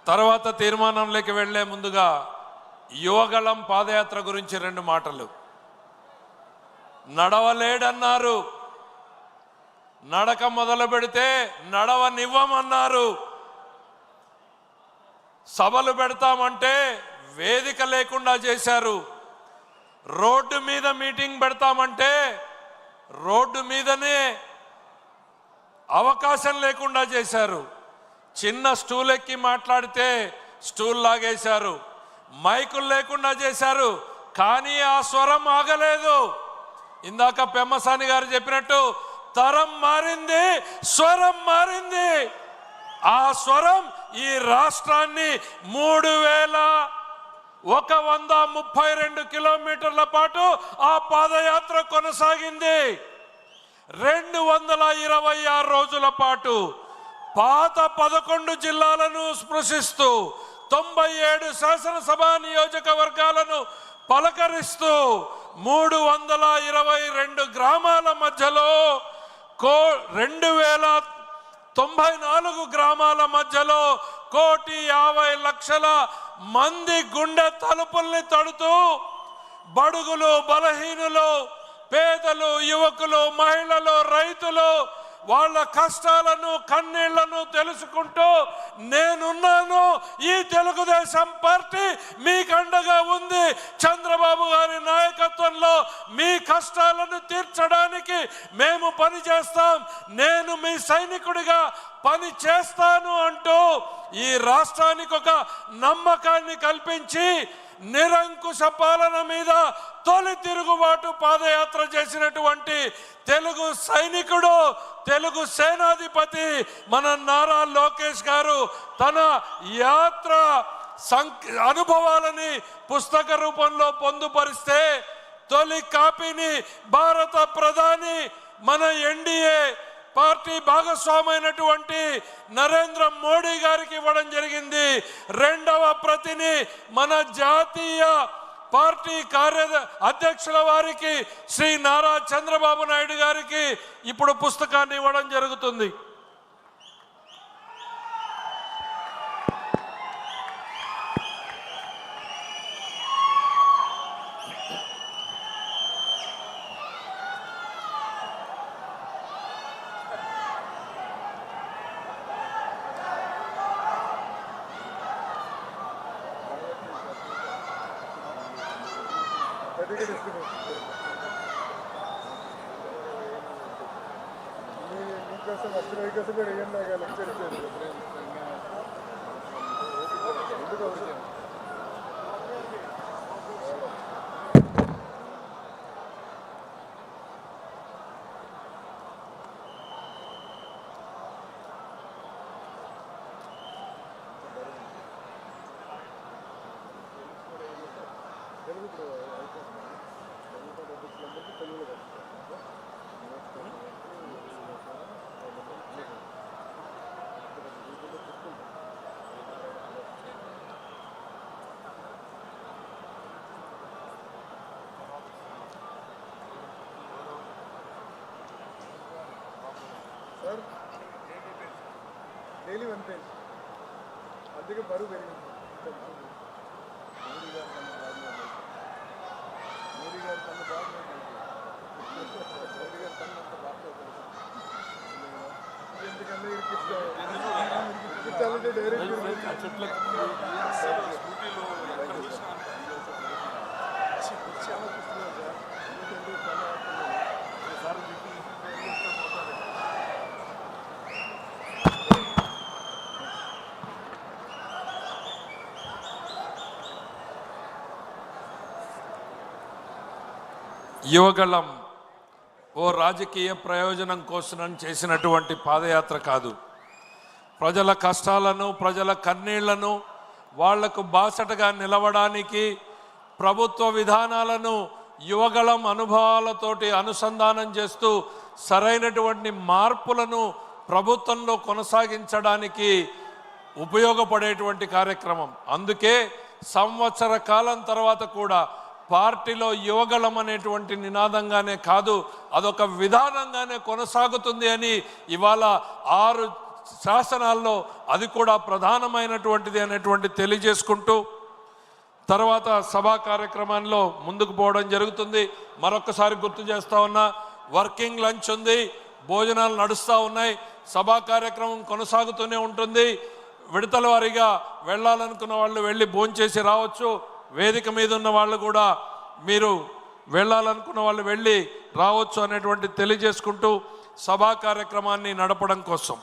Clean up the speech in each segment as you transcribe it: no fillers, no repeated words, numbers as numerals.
తర్వాత తీర్మానంలోకి వెళ్లే ముందుగా యువగళం పాదయాత్ర గురించి 2 మాటలు. నడవలేడన్నారు, నడక మొదలు పెడితే నడవనివ్వమన్నారు. సభలు పెడతామంటే వేదిక లేకుండా చేశారు. రోడ్డు మీద మీటింగ్ పెడతామంటే రోడ్డు మీదనే అవకాశం లేకుండా చేశారు. చిన్న స్టూల్ ఎక్కి మాట్లాడితే స్టూల్ లాగేశారు. మైకులు లేకుండా చేశారు. కానీ ఆ స్వరం ఆగలేదు. ఇందాక పెమ్మసాని గారు చెప్పినట్టు తరం మారింది, స్వరం మారింది. ఆ స్వరం ఈ రాష్ట్రాన్ని 3132 కిలోమీటర్ల పాటు ఆ పాదయాత్ర కొనసాగింది. 226 రోజుల పాటు పాత 11 జిల్లాలను స్పృశిస్తూ 97 శాసనసభ నియోజకవర్గాలను పలకరిస్తూ 322 గ్రామాల మధ్యలో 2094 గ్రామాల మధ్యలో 1,50,00,000 మంది గుండె తలుపుల్ని తడుతూ బడుగులు, బలహీనులు, పేదలు, యువకులు, మహిళలు, రైతులు వాళ్ళ కష్టాలను, కన్నీళ్లను తెలుసుకుంటూ నేనున్నాను, ఈ తెలుగుదేశం పార్టీ మీకు అండగా ఉంది, చంద్రబాబు గారి నాయకత్వంలో మీ కష్టాలను తీర్చడానికి మేము పని చేస్తాం, నేను మీ సైనికుడిగా పని చేస్తాను అంటూ ఈ రాష్ట్రానికి ఒక నమ్మకాన్ని కల్పించి నిరంకుశ పాలన మీద తొలి తిరుగుబాటు పాదయాత్ర చేసినటువంటి తెలుగు సైనికుడు, తెలుగు సేనాధిపతి మన నారా లోకేష్ గారు తన యాత్ర అనుభవాలని పుస్తక రూపంలో పొందుపరిస్తే తొలి కాపీని భారత ప్రధాని మన ఎన్డీఏ పార్టీ భాగస్వామైనటువంటి నరేంద్ర మోడీ గారికి ఇవ్వడం జరిగింది. 2వ ప్రతిని మన జాతీయ పార్టీ అధ్యక్షుల వారికి శ్రీ నారా చంద్రబాబు నాయుడు గారికి ఇప్పుడు పుస్తకాన్ని ఇవ్వడం జరుగుతుంది. డైలీ 1 పేజ్ అందుకే బరువు పెరిగింది. మోడీ గారు తన బాగుంది, మోడీ గారు తనంత బాగుంది. ఎందుకంటే ఇరికించాలంటే డైరెక్ట్ యువగళం ఓ రాజకీయ ప్రయోజనం కోసం చేసినటువంటి పాదయాత్ర కాదు. ప్రజల కష్టాలను, ప్రజల కన్నీళ్లను వాళ్లకు బాసటగా నిలవడానికి ప్రభుత్వ విధానాలను యువగళం అనుభవాలతోటి అనుసంధానం చేస్తూ సరైనటువంటి మార్పులను ప్రభుత్వంలో కొనసాగించడానికి ఉపయోగపడేటువంటి కార్యక్రమం. అందుకే సంవత్సర కాలం తర్వాత కూడా పార్టీలో యువగళం అనేటువంటి నినాదంగానే కాదు, అదొక విధానంగానే కొనసాగుతుంది అని ఇవాళ 6 శాసనాల్లో అది కూడా ప్రధానమైనటువంటిది అనేటువంటి తెలియజేసుకుంటూ తర్వాత సభా కార్యక్రమంలో ముందుకు పోవడం జరుగుతుంది. మరొకసారి గుర్తు చేస్తా ఉన్నా, వర్కింగ్ లంచ్ ఉంది, భోజనాలు నడుస్తూ ఉన్నాయి, సభా కార్యక్రమం కొనసాగుతూనే ఉంటుంది. విడతల వారీగా వెళ్ళాలనుకున్న వాళ్ళు వెళ్ళి భోంచేసి రావచ్చు. వేదిక మీద ఉన్న వాళ్ళు కూడా మీరు వెళ్ళాలనుకున్న వాళ్ళు వెళ్ళి రావచ్చు అనేటువంటి తెలియజేసుకుంటూ సభా కార్యక్రమాన్ని నడపడం కోసం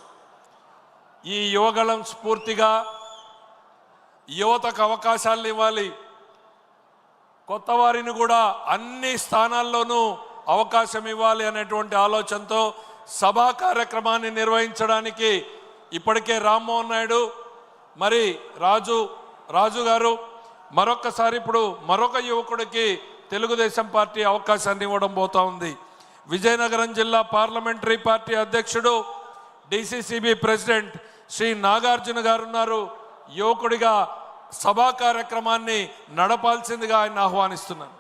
ఈ యువగళం స్ఫూర్తిగా యువతకు అవకాశాలు ఇవ్వాలి, కొత్త వారిని కూడా అన్ని స్థానాల్లోనూ అవకాశం ఇవ్వాలి అనేటువంటి ఆలోచనతో సభా కార్యక్రమాన్ని నిర్వహించడానికి ఇప్పటికే రామ్మోహన్ నాయుడు మరి రాజు గారు మరొకసారి ఇప్పుడు మరొక యువకుడికి తెలుగుదేశం పార్టీ అవకాశాన్ని ఇవ్వడం పోతా ఉంది. విజయనగరం జిల్లా పార్లమెంటరీ పార్టీ అధ్యక్షుడు డిసిసిబి ప్రెసిడెంట్ శ్రీ నాగార్జున గారు ఉన్నారు. యువకుడిగా సభా కార్యక్రమాన్ని నడపాల్సిందిగా ఆయన ఆహ్వానిస్తున్నాను.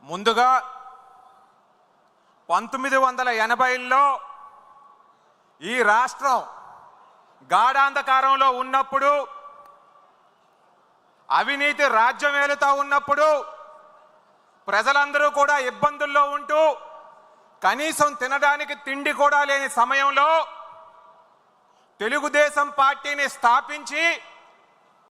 ముందుగా 1980లో ఈ రాష్ట్రం గాఢాంధకారంలో ఉన్నప్పుడు, అవినీతి రాజ్యం ఏలుతా ఉన్నప్పుడు, ప్రజలందరూ కూడా ఇబ్బందుల్లో ఉంటూ కనీసం తినడానికి తిండి కూడా లేని సమయంలో తెలుగుదేశం పార్టీని స్థాపించి